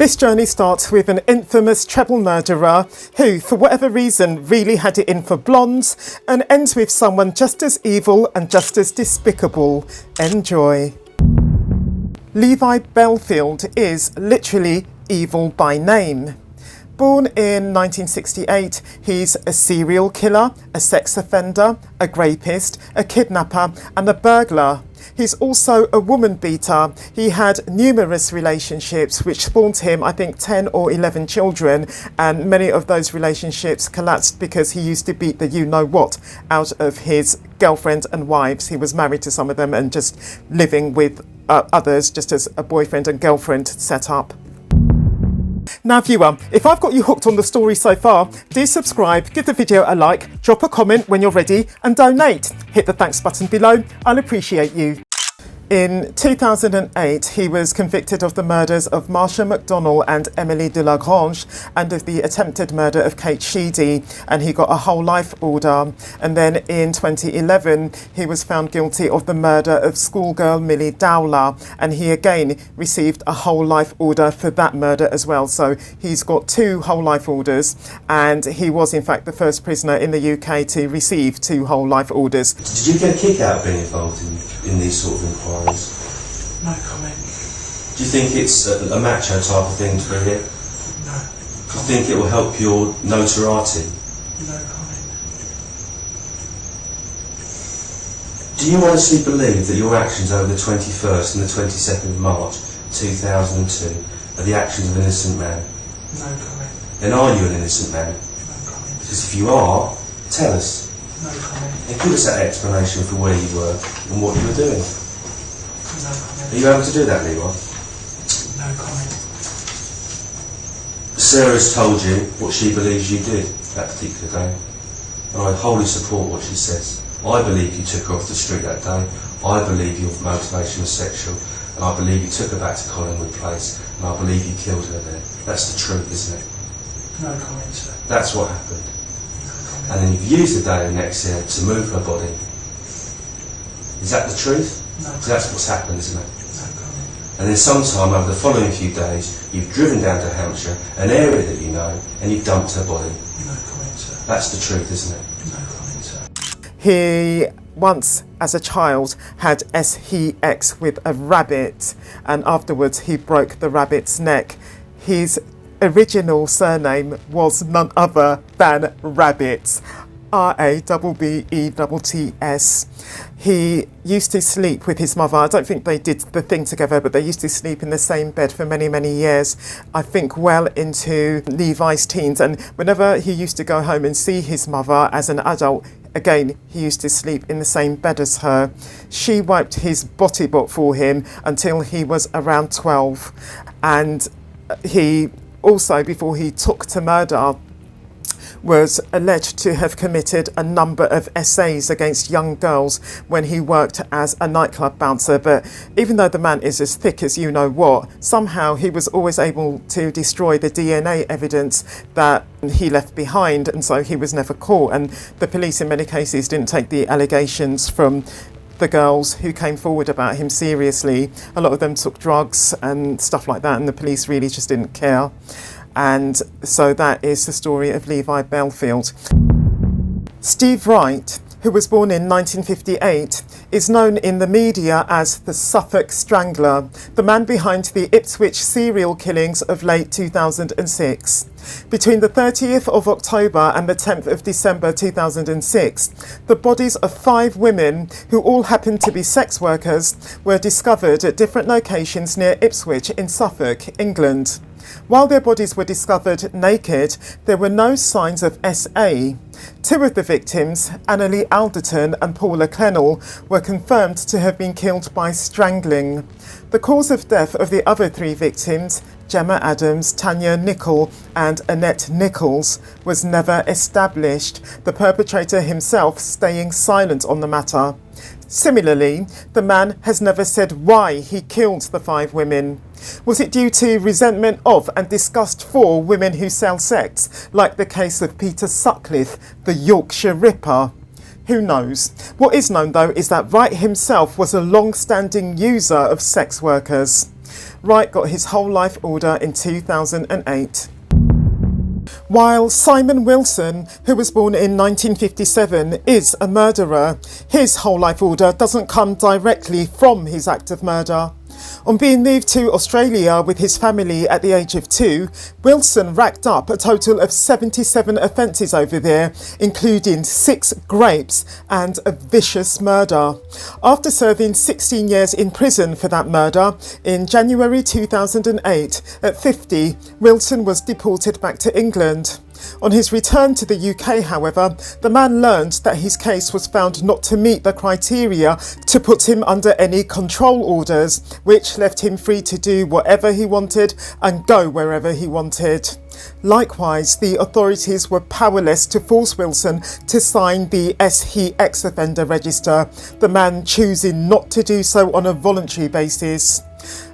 This journey starts with an infamous treble murderer who, for whatever reason, really had it in for blondes, and ends with someone just as evil and just as despicable. Enjoy. Levi Bellfield is literally evil by name. Born in 1968, he's a serial killer, a sex offender, a rapist, a kidnapper and a burglar. He's also a woman beater. He had numerous relationships which spawned him, I think, 10 or 11 children, and many of those relationships collapsed because he used to beat the you-know-what out of his girlfriends and wives. He was married to some of them and just living with others just as a boyfriend and girlfriend set up. Now viewer, if I've got you hooked on the story so far, do subscribe, give the video a like, drop a comment when you're ready and donate. Hit the thanks button below, I'll appreciate you. In 2008, he was convicted of the murders of Marsha McDonnell and Emily de la Grange and of the attempted murder of Kate Sheedy, and he got a whole life order. And then in 2011, he was found guilty of the murder of schoolgirl Millie Dowler, and he again received a whole life order for that murder as well. So he's got 2 whole life orders, and he was in fact the first prisoner in the UK to receive 2 whole life orders. Did you get a kick out of being involved in these sort of inquiries? No comment. Do you think it's a macho type of thing to hear? No. Do you think it will help your notoriety? No comment. Do you honestly believe that your actions over the 21st and the 22nd of March 2002 are the actions of an innocent man? No comment. Then are you an innocent man? No comment. Because if you are, tell us. No comment. And give us that explanation for where you were and what you were doing. No comment. Are you able to do that, Levi? No comment. Sarah's told you what she believes you did that particular day, and I wholly support what she says. I believe you took her off the street that day. I believe your motivation was sexual, and I believe you took her back to Collingwood Place, and I believe you killed her there. That's the truth, isn't it? No comment, sir. That's what happened. No comment. And then you've used the day of next year to move her body. Is that the truth? No. Because that's what's happened, isn't it? No comment. And then sometime over the following few days, you've driven down to Hampshire, an area that you know, and you've dumped her body. No comment, sir. That's the truth, isn't it? No comment, sir. He once, as a child, had SHX with a rabbit, and afterwards he broke the rabbit's neck. His original surname was none other than Rabbit. RABBETTS. He used to sleep with his mother. I don't think they did the thing together, but they used to sleep in the same bed for many, many years. I think well into Levi's teens. And whenever he used to go home and see his mother as an adult, again, he used to sleep in the same bed as her. She wiped his body bot for him until he was around 12. And he also, before he took to murder, was alleged to have committed a number of essays against young girls when he worked as a nightclub bouncer. But even though the man is as thick as you know what, somehow he was always able to destroy the DNA evidence that he left behind, and so he was never caught. And the police in many cases didn't take the allegations from the girls who came forward about him seriously. A lot of them took drugs and stuff like that, and the police really just didn't care. And so that is the story of Levi Bellfield. Steve Wright, who was born in 1958, is known in the media as the Suffolk Strangler, the man behind the Ipswich serial killings of late 2006. Between the 30th of October and the 10th of December 2006, the bodies of 5 women, who all happened to be sex workers, were discovered at different locations near Ipswich in Suffolk, England. While their bodies were discovered naked, there were no signs of SA. 2 of the victims, Annalie Alderton and Paula Clennell, were confirmed to have been killed by strangling. The cause of death of the other 3 victims, Gemma Adams, Tanya Nicol and Annette Nichols, was never established, the perpetrator himself staying silent on the matter. Similarly, the man has never said why he killed the 5 women. Was it due to resentment of and disgust for women who sell sex, like the case of Peter Sutcliffe, the Yorkshire Ripper? Who knows? What is known though is that Wright himself was a long-standing user of sex workers. Wright got his whole life order in 2008. While Simon Wilson, who was born in 1957, is a murderer, his whole life order doesn't come directly from his act of murder. On being moved to Australia with his family at the age of 2, Wilson racked up a total of 77 offences over there, including 6 rapes and a vicious murder. After serving 16 years in prison for that murder, in January 2008, at 50, Wilson was deported back to England. On his return to the UK, however, the man learned that his case was found not to meet the criteria to put him under any control orders, which left him free to do whatever he wanted and go wherever he wanted. Likewise, the authorities were powerless to force Wilson to sign the SHE ex-offender register, the man choosing not to do so on a voluntary basis.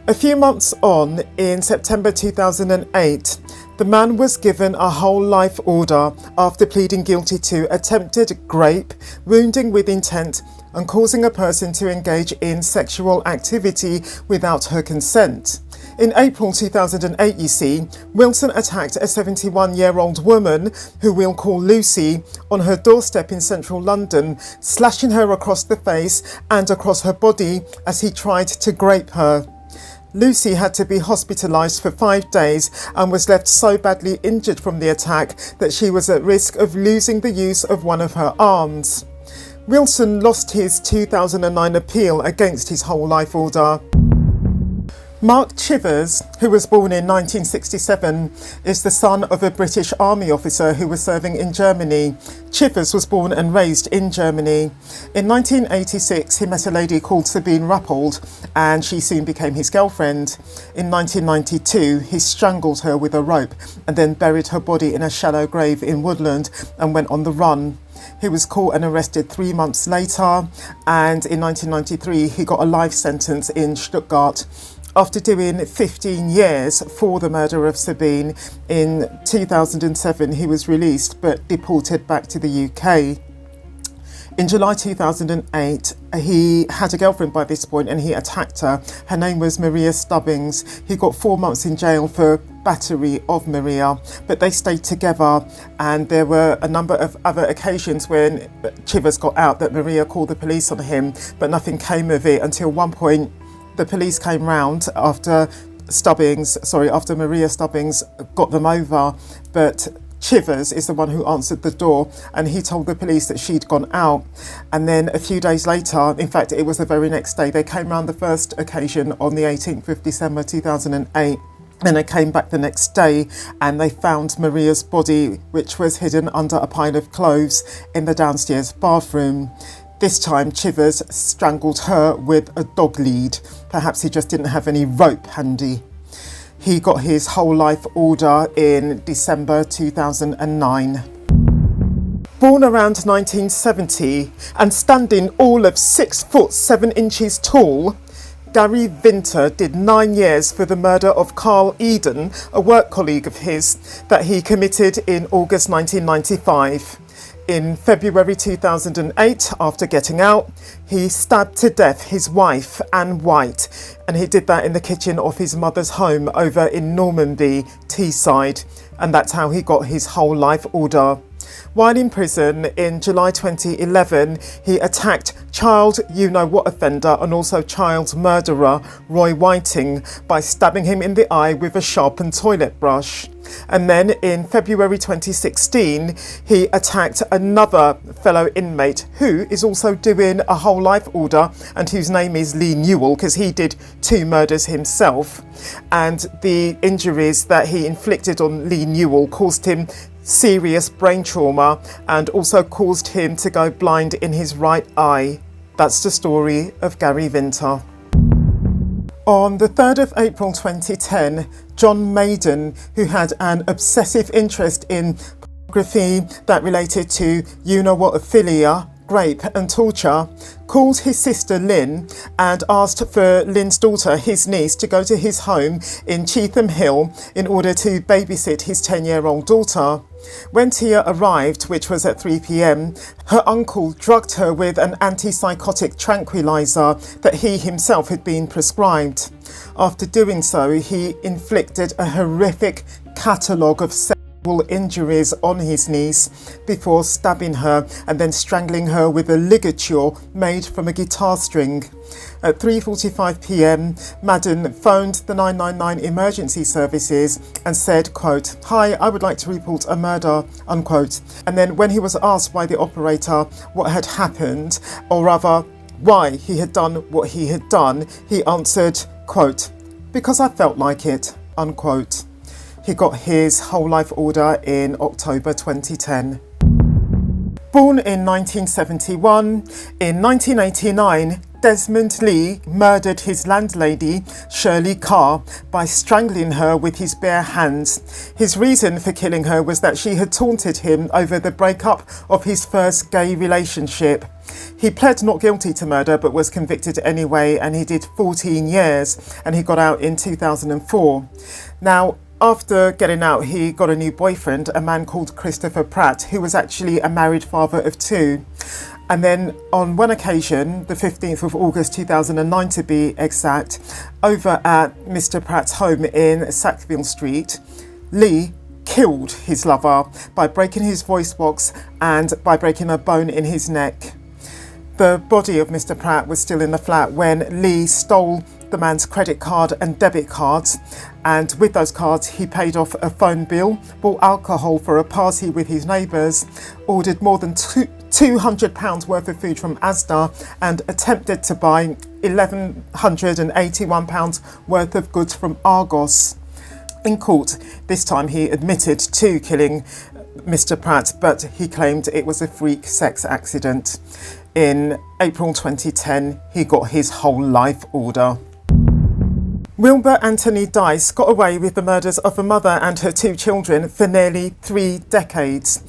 A few months on, in September 2008, the man was given a whole life order after pleading guilty to attempted rape, wounding with intent, and causing a person to engage in sexual activity without her consent. In April 2008, you see, Wilson attacked a 71-year-old woman, who we'll call Lucy, on her doorstep in central London, slashing her across the face and across her body as he tried to rape her. Lucy had to be hospitalised for 5 days and was left so badly injured from the attack that she was at risk of losing the use of one of her arms. Wilson lost his 2009 appeal against his whole life order. Marc Chivers, who was born in 1967, is the son of a British Army officer who was serving in Germany. Chivers was born and raised in Germany. In 1986, he met a lady called Sabine Rappold, and she soon became his girlfriend. In 1992, he strangled her with a rope and then buried her body in a shallow grave in Woodland and went on the run. He was caught and arrested 3 months later, and in 1993, he got a life sentence in Stuttgart. After doing 15 years for the murder of Sabine, in 2007 he was released but deported back to the UK. In July 2008, he had a girlfriend by this point and he attacked her. Her name was Maria Stubbings. He got 4 months in jail for battery of Maria, but they stayed together, and there were a number of other occasions when Chivers got out that Maria called the police on him, but nothing came of it until one point the police came round after Maria Stubbings got them over, but Chivers is the one who answered the door, and he told the police that she'd gone out. And then a few days later, in fact it was the very next day, they came round the first occasion on the 18th of December 2008. And they came back the next day and they found Maria's body, which was hidden under a pile of clothes in the downstairs bathroom. This time Chivers strangled her with a dog lead. Perhaps he just didn't have any rope handy. He got his whole life order in December 2009. Born around 1970 and standing all of 6 foot 7 inches tall, Gary Vinter did 9 years for the murder of Carl Eden, a work colleague of his, that he committed in August 1995. In February 2008, after getting out, he stabbed to death his wife, Anne White, and he did that in the kitchen of his mother's home over in Normanby, Teesside, and that's how he got his whole life order. While in prison in July 2011, he attacked child you-know-what offender and also child murderer Roy Whiting by stabbing him in the eye with a sharpened toilet brush. And then in February 2016, he attacked another fellow inmate who is also doing a whole life order and whose name is Lee Newell, because he did 2 murders himself. And the injuries that he inflicted on Lee Newell caused him serious brain trauma and also caused him to go blind in his right eye. That's the story of Gary Vinter. On the 3rd of April 2010, John Maden, who had an obsessive interest in pornography that related to you-know-what-ophilia, rape and torture, called his sister Lynn and asked for Lynn's daughter, his niece, to go to his home in Cheetham Hill in order to babysit his 10-year-old daughter. When Tia arrived, which was at 3 p.m, her uncle drugged her with an antipsychotic tranquilizer that he himself had been prescribed. After doing so, he inflicted a horrific catalogue of sexual injuries on his niece before stabbing her and then strangling her with a ligature made from a guitar string. At 3:45 p.m, Maden phoned the 999 emergency services and said, quote, "Hi, I would like to report a murder," unquote. And then when he was asked by the operator what had happened, or rather why he had done what he had done, he answered, quote, "Because I felt like it," unquote. He got his whole life order in October 2010. Born in 1971, in 1989, Desmond Lee murdered his landlady, Shirley Carr, by strangling her with his bare hands. His reason for killing her was that she had taunted him over the breakup of his first gay relationship. He pled not guilty to murder but was convicted anyway, and he did 14 years, and he got out in 2004. Now, after getting out, he got a new boyfriend, a man called Christopher Pratt, who was actually a married father of 2. And then on one occasion, the 15th of August 2009 to be exact, over at Mr. Pratt's home in Sackville Street, Lee killed his lover by breaking his voice box and by breaking a bone in his neck. The body of Mr. Pratt was still in the flat when Lee stole the man's credit card and debit cards, and with those cards he paid off a phone bill, bought alcohol for a party with his neighbours, ordered more than £200 worth of food from Asda, and attempted to buy £1,181 worth of goods from Argos. In court, this time he admitted to killing Mr. Pratt, but he claimed it was a freak sex accident. In April 2010, he got his whole life order. Wilbert Anthony Dyce got away with the murders of a mother and her 2 children for nearly 3 decades.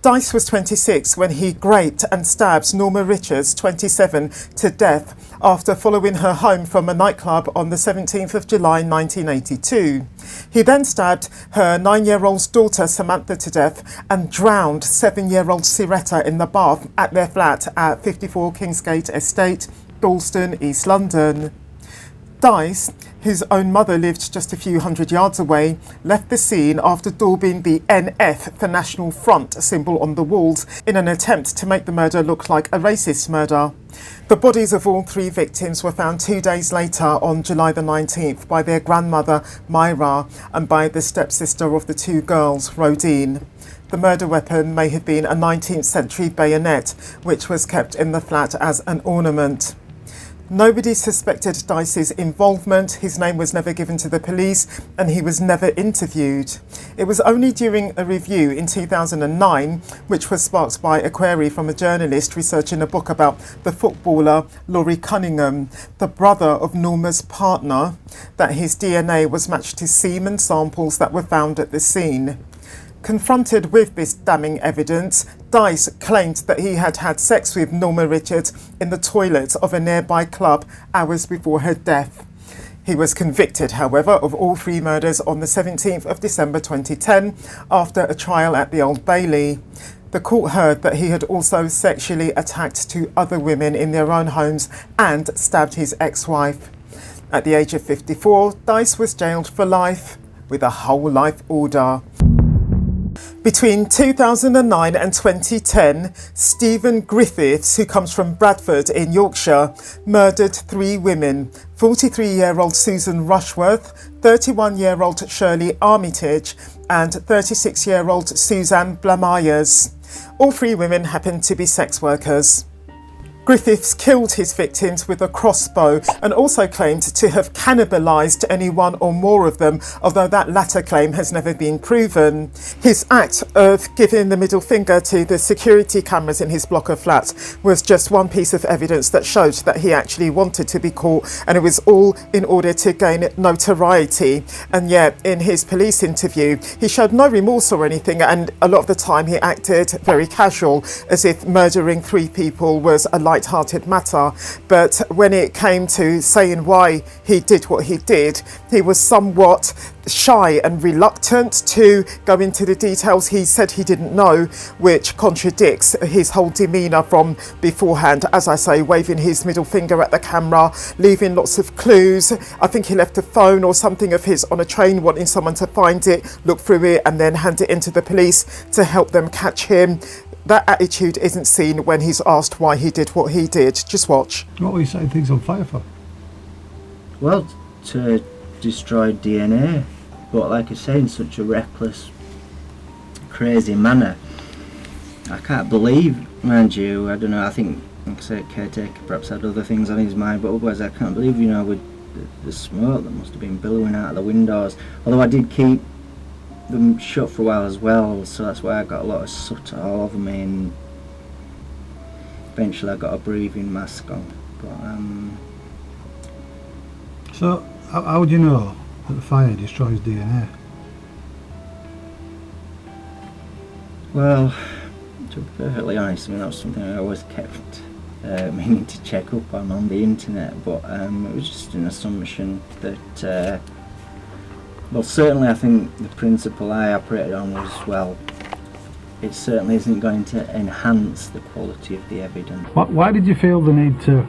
Dyce was 26 when he raped and stabbed Norma Richards, 27, to death after following her home from a nightclub on the 17th of July 1982. He then stabbed her 9-year-old daughter Samantha to death and drowned 7-year-old Siretta in the bath at their flat at 54 Kingsgate Estate, Dalston, East London. Dyce, whose own mother lived just a few hundred yards away, left the scene after daubing the NF for National Front symbol on the walls in an attempt to make the murder look like a racist murder. The bodies of all 3 victims were found 2 days later on July the 19th by their grandmother Myra and by the stepsister of the 2 girls, Rodine. The murder weapon may have been a 19th century bayonet, which was kept in the flat as an ornament. Nobody suspected Dyce's involvement, his name was never given to the police, and he was never interviewed. It was only during a review in 2009, which was sparked by a query from a journalist researching a book about the footballer Laurie Cunningham, the brother of Norma's partner, that his DNA was matched to semen samples that were found at the scene. Confronted with this damning evidence, Dyce claimed that he had had sex with Norma Richards in the toilet of a nearby club hours before her death. He was convicted, however, of all 3 murders on the 17th of December 2010 after a trial at the Old Bailey. The court heard that he had also sexually attacked 2 other women in their own homes and stabbed his ex-wife. At the age of 54, Dyce was jailed for life with a whole life order. Between 2009 and 2010, Stephen Griffiths, who comes from Bradford in Yorkshire, murdered 3 women, 43-year-old Susan Rushworth, 31-year-old Shirley Armitage and 36-year-old Suzanne Blamyers. All 3 women happened to be sex workers. Griffiths killed his victims with a crossbow and also claimed to have cannibalised any one or more of them, although that latter claim has never been proven. His act of giving the middle finger to the security cameras in his block of flats was just one piece of evidence that showed that he actually wanted to be caught, and it was all in order to gain notoriety. And yet, in his police interview, he showed no remorse or anything, and a lot of the time he acted very casual, as if murdering 3 people was a light-hearted matter. But when it came to saying why he did what he did, he was somewhat shy and reluctant to go into the details. He said he didn't know, which contradicts his whole demeanour from beforehand. As I say, waving his middle finger at the camera, leaving lots of clues. I think he left a phone or something of his on a train, wanting someone to find it, look through it, and then hand it into the police to help them catch him. That attitude isn't seen when he's asked why he did what he did. Just watch. What were you setting things on fire for? Well, to destroy DNA, but like I say, in such a reckless, crazy manner. I can't believe, mind you, I don't know, I think, like I said, caretaker perhaps had other things on his mind, but otherwise I can't believe, with the smoke that must have been billowing out of the windows. Although I did keep them shut for a while as well, so that's why I got a lot of soot all over me, and eventually I got a breathing mask on. But So, how would you know that the fire destroys DNA? well, to be perfectly honest, that was something I always kept meaning to check up on the internet, but it was just an assumption that well, certainly I think the principle I operated on was, well, it certainly isn't going to enhance the quality of the evidence. Why did you feel the need to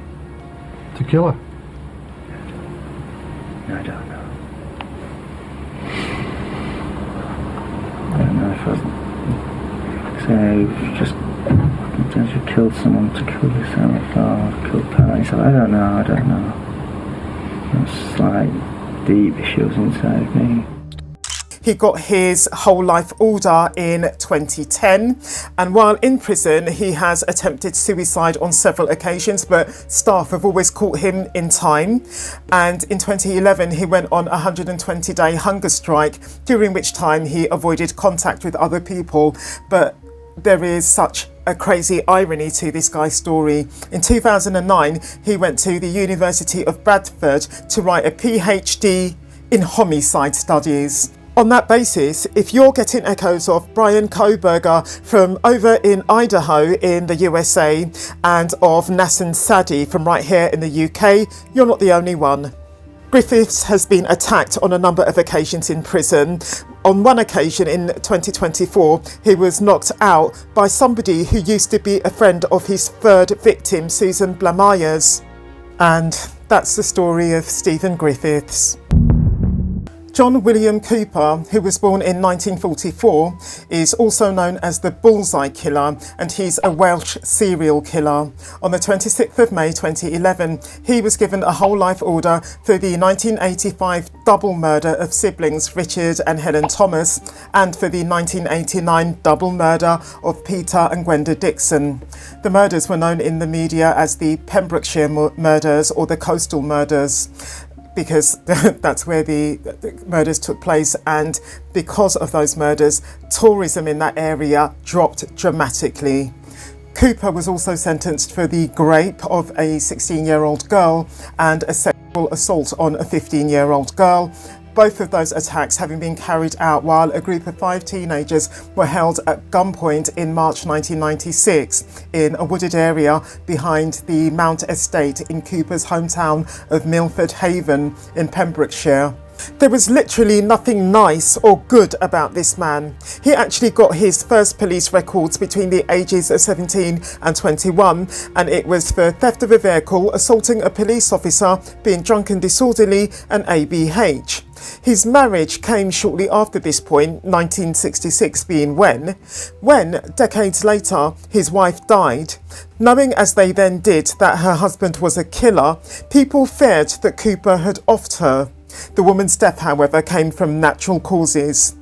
kill her? I don't know. I don't know if I've just potentially killed someone to kill yourself or killed parents. I don't know. That's like deep issues inside me. He got his whole life order in 2010, and while in prison he has attempted suicide on several occasions, but staff have always caught him in time. And in 2011 he went on a 120-day hunger strike, during which time he avoided contact with other people. But there is such a crazy irony to this guy's story. In 2009 he went to the University of Bradford to write a PhD in homicide studies. On that basis, if you're getting echoes of Brian Kohberger from over in Idaho in the USA and of Nassim Sadi from right here in the UK, you're not the only one. Griffiths has been attacked on a number of occasions in prison. On one occasion in 2024, he was knocked out by somebody who used to be a friend of his third victim, Susan Blamires. And that's the story of Stephen Griffiths. John William Cooper, who was born in 1944, is also known as the Bullseye Killer, and he's a Welsh serial killer. On the 26th of May 2011, he was given a whole life order for the 1985 double murder of siblings Richard and Helen Thomas, and for the 1989 double murder of Peter and Gwenda Dixon. The murders were known in the media as the Pembrokeshire murders or the coastal murders, because that's where the murders took place, and because of those murders, tourism in that area dropped dramatically. Cooper was also sentenced for the rape of a 16-year-old girl and a sexual assault on a 15-year-old girl, both of those attacks having been carried out while a group of 5 teenagers were held at gunpoint in March 1996 in a wooded area behind the Mount Estate in Cooper's hometown of Milford Haven in Pembrokeshire. There was literally nothing nice or good about this man. He actually got his first police records between the ages of 17 and 21, and it was for theft of a vehicle, assaulting a police officer, being drunk and disorderly, and ABH. His marriage came shortly after this point, 1966 being when, decades later, his wife died. Knowing as they then did that her husband was a killer, people feared that Cooper had offed her. The woman's death, however, came from natural causes.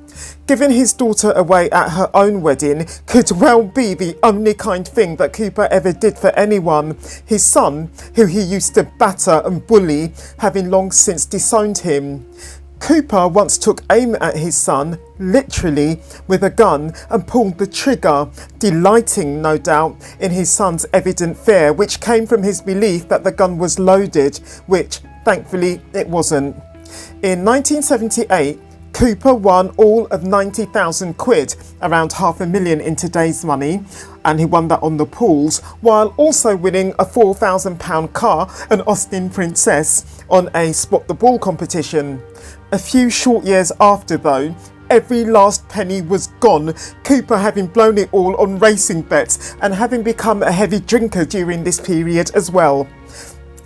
Giving his daughter away at her own wedding could well be the only kind thing that Cooper ever did for anyone. His son, who he used to batter and bully, having long since disowned him. Cooper once took aim at his son, literally, with a gun and pulled the trigger, delighting, no doubt, in his son's evident fear, which came from his belief that the gun was loaded, which, thankfully, it wasn't. In 1978, Cooper won all of 90,000 quid, around £500,000 in today's money, and he won that on the pools, while also winning a £4,000 car, an Austin Princess, on a Spot the Ball competition. A few short years after, though, every last penny was gone, Cooper having blown it all on racing bets and having become a heavy drinker during this period as well.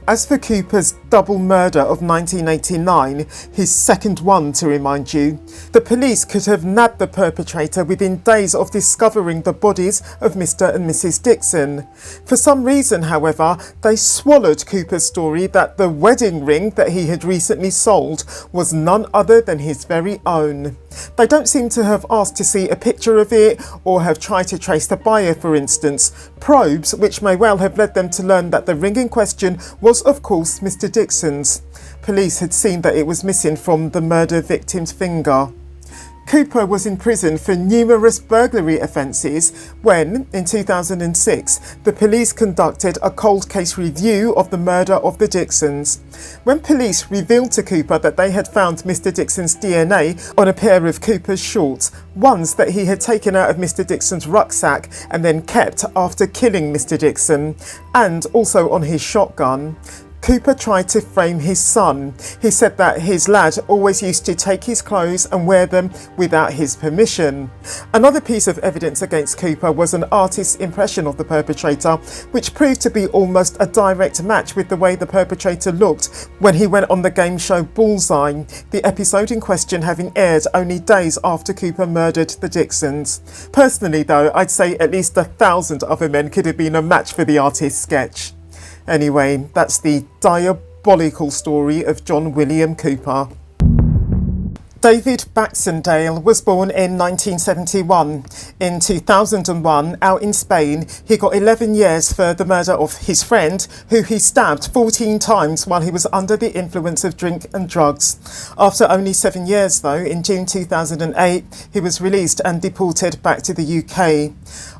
As for Cooper's double murder of 1989, his second one to remind you, the police could have nabbed the perpetrator within days of discovering the bodies of Mr. and Mrs. Dixon. For some reason, however, they swallowed Cooper's story that the wedding ring that he had recently sold was none other than his very own. They don't seem to have asked to see a picture of it or have tried to trace the buyer, for instance. Probes, which may well have led them to learn that the ring in question was, of course, Mr. Dixon's. Police had seen that it was missing from the murder victim's finger. Cooper was in prison for numerous burglary offences when, in 2006, the police conducted a cold case review of the murder of the Dixons. When police revealed to Cooper that they had found Mr. Dixon's DNA on a pair of Cooper's shorts, ones that he had taken out of Mr. Dixon's rucksack and then kept after killing Mr. Dixon, and also on his shotgun, Cooper tried to frame his son. He said that his lad always used to take his clothes and wear them without his permission. Another piece of evidence against Cooper was an artist's impression of the perpetrator, which proved to be almost a direct match with the way the perpetrator looked when he went on the game show Bullseye, the episode in question having aired only days after Cooper murdered the Dixons. Personally though, I'd say at least 1,000 other men could have been a match for the artist's sketch. Anyway, that's the diabolical story of John William Cooper. David Baxendale was born in 1971. In 2001, out in Spain, he got 11 years for the murder of his friend, who he stabbed 14 times while he was under the influence of drink and drugs. After only 7 years, though, in June 2008, he was released and deported back to the UK.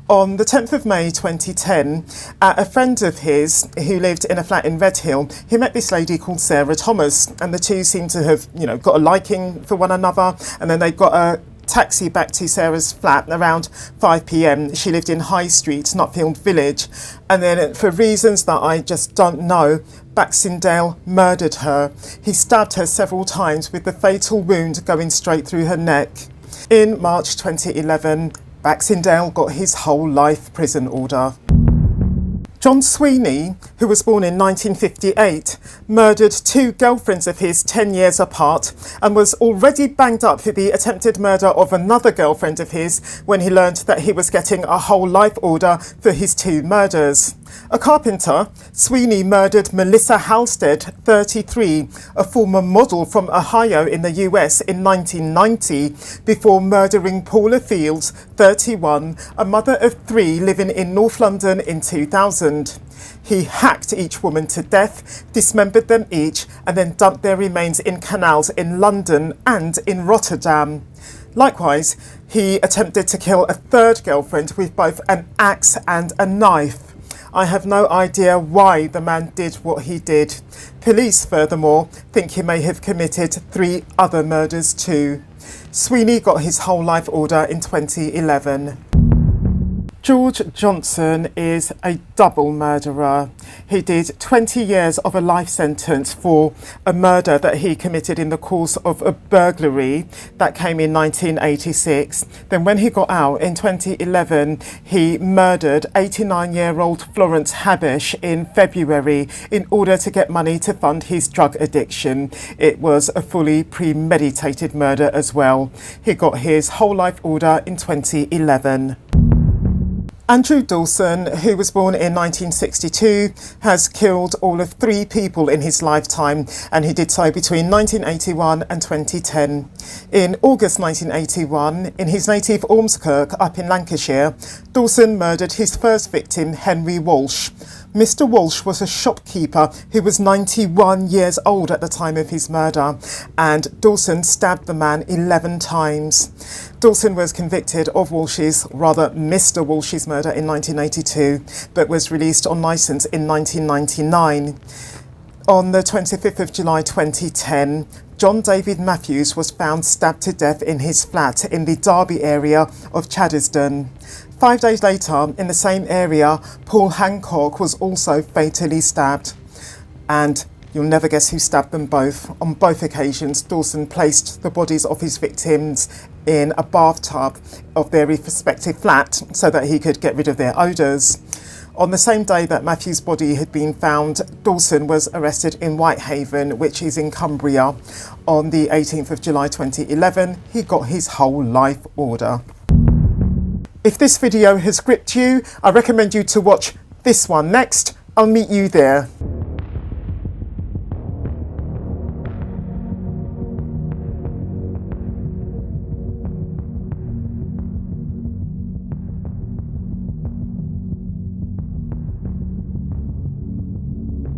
On the 10th of May 2010, at a friend of his who lived in a flat in Redhill, he met this lady called Sarah Thomas, and the two seemed to have, got a liking for one another, and then they got a taxi back to Sarah's flat around 5 p.m. She lived in High Street, Nutfield Village, and then for reasons that I just don't know, Baxendale murdered her. He stabbed her several times with the fatal wound going straight through her neck. In March 2011, Baxendale got his whole life prison order. John Sweeney, who was born in 1958, murdered two girlfriends of his 10 years apart and was already banged up for the attempted murder of another girlfriend of his when he learned that he was getting a whole life order for his two murders. A carpenter, Sweeney murdered Melissa Halstead, 33, a former model from Ohio in the US in 1990, before murdering Paula Fields, 31, a mother of three living in North London in 2000. He hacked each woman to death, dismembered them each, and then dumped their remains in canals in London and in Rotterdam. Likewise, he attempted to kill a third girlfriend with both an axe and a knife. I have no idea why the man did what he did. Police, furthermore, think he may have committed 3 other murders too. Sweeney got his whole life order in 2011. George Johnson is a double murderer. He did 20 years of a life sentence for a murder that he committed in the course of a burglary that came in 1986. Then when he got out in 2011, he murdered 89-year-old Florence Habish in February in order to get money to fund his drug addiction. It was a fully premeditated murder as well. He got his whole life order in 2011. Andrew Dawson, who was born in 1962, has killed all of 3 people in his lifetime, and he did so between 1981 and 2010. In August 1981, in his native Ormskirk up in Lancashire, Dawson murdered his first victim, Henry Walsh. Mr. Walsh was a shopkeeper who was 91 years old at the time of his murder, and Dawson stabbed the man 11 times. Dawson was convicted of Mr. Walsh's murder in 1982, but was released on licence in 1999. On the 25th of July 2010, John David Matthews was found stabbed to death in his flat in the Derby area of Chaddesden. 5 days later, in the same area, Paul Hancock was also fatally stabbed. And you'll never guess who stabbed them both. On both occasions, Dawson placed the bodies of his victims in a bathtub of their respective flat so that he could get rid of their odours. On the same day that Matthew's body had been found, Dawson was arrested in Whitehaven, which is in Cumbria. On the 18th of July 2011, he got his whole life order. If this video has gripped you, I recommend you to watch this one next. I'll meet you there.